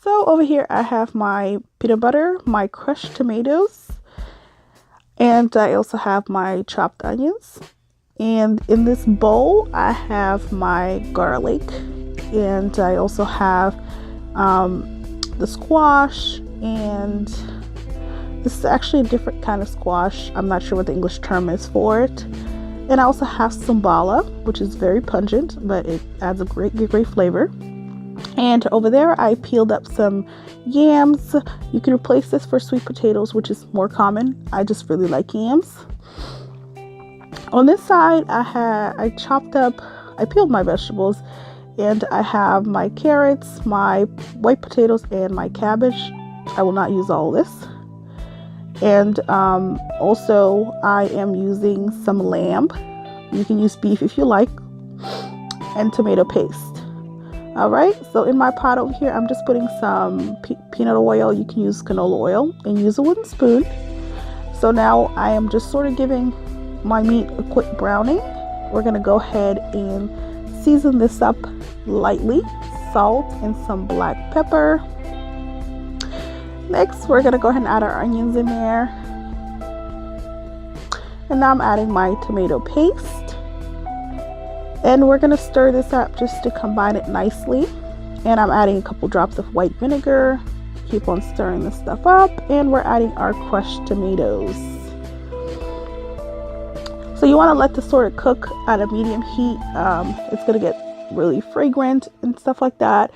So over here I have my peanut butter, my crushed tomatoes, and I also have my chopped onions. And in this bowl I have my garlic, and I also have the squash, and this is actually a different kind of squash. I'm not sure what the English term is for it. And I also have sumbala, which is very pungent, but it adds a great flavor. And over there I peeled up some yams. You can replace this for sweet potatoes, which is more common. I just really like yams. On this side I peeled my vegetables, and I have my carrots, my white potatoes, and my cabbage. I will not use all this. And also I am using some lamb. You can use beef if you like, and tomato paste. Alright, so in my pot over here I'm just putting some peanut oil. You can use canola oil, and use a wooden spoon. So now I am just sort of giving my meat a quick browning. We're going to go ahead and season this up lightly. Salt and some black pepper. Next, we're going to go ahead and add our onions in there. And now I'm adding my tomato paste. And we're going to stir this up just to combine it nicely. And I'm adding a couple drops of white vinegar. Keep on stirring this stuff up. And we're adding our crushed tomatoes. So you want to let this sort of cook at a medium heat. It's going to get really fragrant and stuff like that.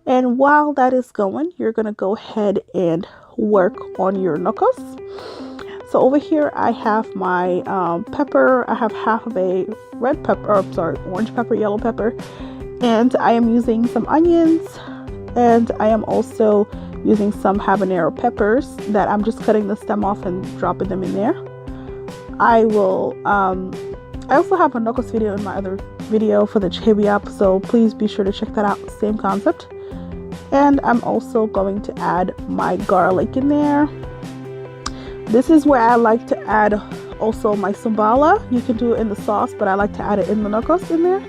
And while that is going, you're going to go ahead and work on your nokos. So over here I have my pepper. I have half of a orange pepper, yellow pepper. And I am using some onions. And I am also using some habanero peppers that I'm just cutting the stem off and dropping them in there. I also have a nokos video in my other video for the chebiap, so please be sure to check that out. Same concept. And I'm also going to add my garlic in there. This is where I like to add also my sumbala. You can do it in the sauce, but I like to add it in the nokos in there.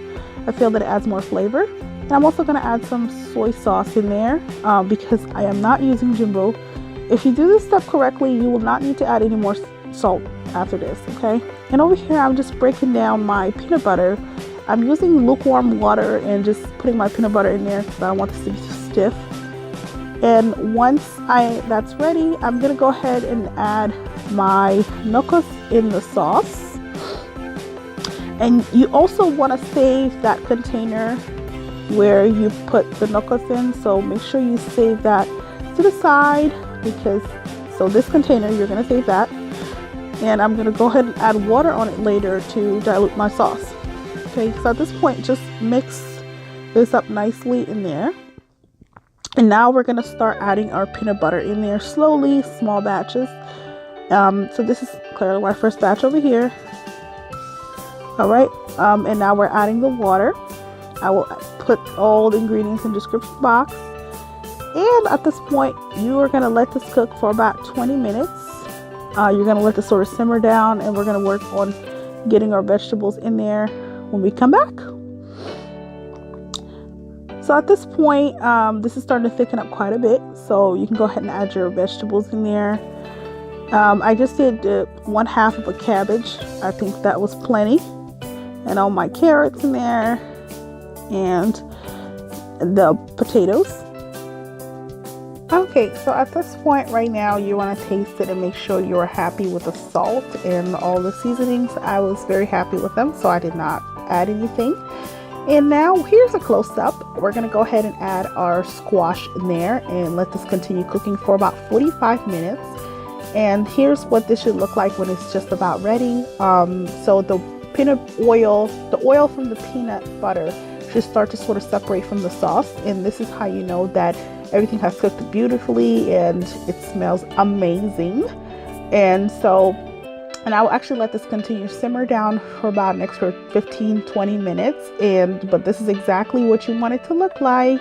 I feel that it adds more flavor. And I'm also going to add some soy sauce in there because I am not using jumbo. If you do this step correctly, you will not need to add any more salt after this, okay? And over here I'm just breaking down my peanut butter. I'm using lukewarm water and just putting my peanut butter in there because I don't want this to be too stiff. And once that's ready, I'm gonna go ahead and add my nokos in the sauce. And you also want to save that container where you put the nokos in, so make sure you save that to the side, because this container, you're gonna save that. And I'm going to go ahead and add water on it later to dilute my sauce. Okay, so at this point, just mix this up nicely in there. And now we're going to start adding our peanut butter in there slowly, small batches. So this is clearly my first batch over here. Alright, and now we're adding the water. I will put all the ingredients in the description box. And at this point, you are going to let this cook for about 20 minutes. You're going to let this sort of simmer down, and we're going to work on getting our vegetables in there when we come back. So at this point, this is starting to thicken up quite a bit, so you can go ahead and add your vegetables in there. I just did 1/2 of a cabbage. I think that was plenty. And all my carrots in there, and the potatoes. Okay, so at this point right now, you want to taste it and make sure you're happy with the salt and all the seasonings. I was very happy with them, so I did not add anything. And now here's a close-up. We're going to go ahead and add our squash in there and let this continue cooking for about 45 minutes. And here's what this should look like when it's just about ready. So the oil from the peanut butter should start to sort of separate from the sauce, and this is how you know that everything has cooked beautifully and it smells amazing. And I will actually let this continue to simmer down for about an extra 15-20 minutes. But this is exactly what you want it to look like,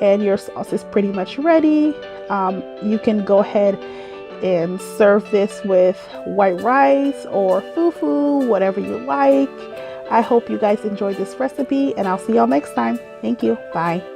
and your sauce is pretty much ready. You can go ahead and serve this with white rice or fufu, whatever you like. I hope you guys enjoyed this recipe, and I'll see y'all next time. Thank you. Bye.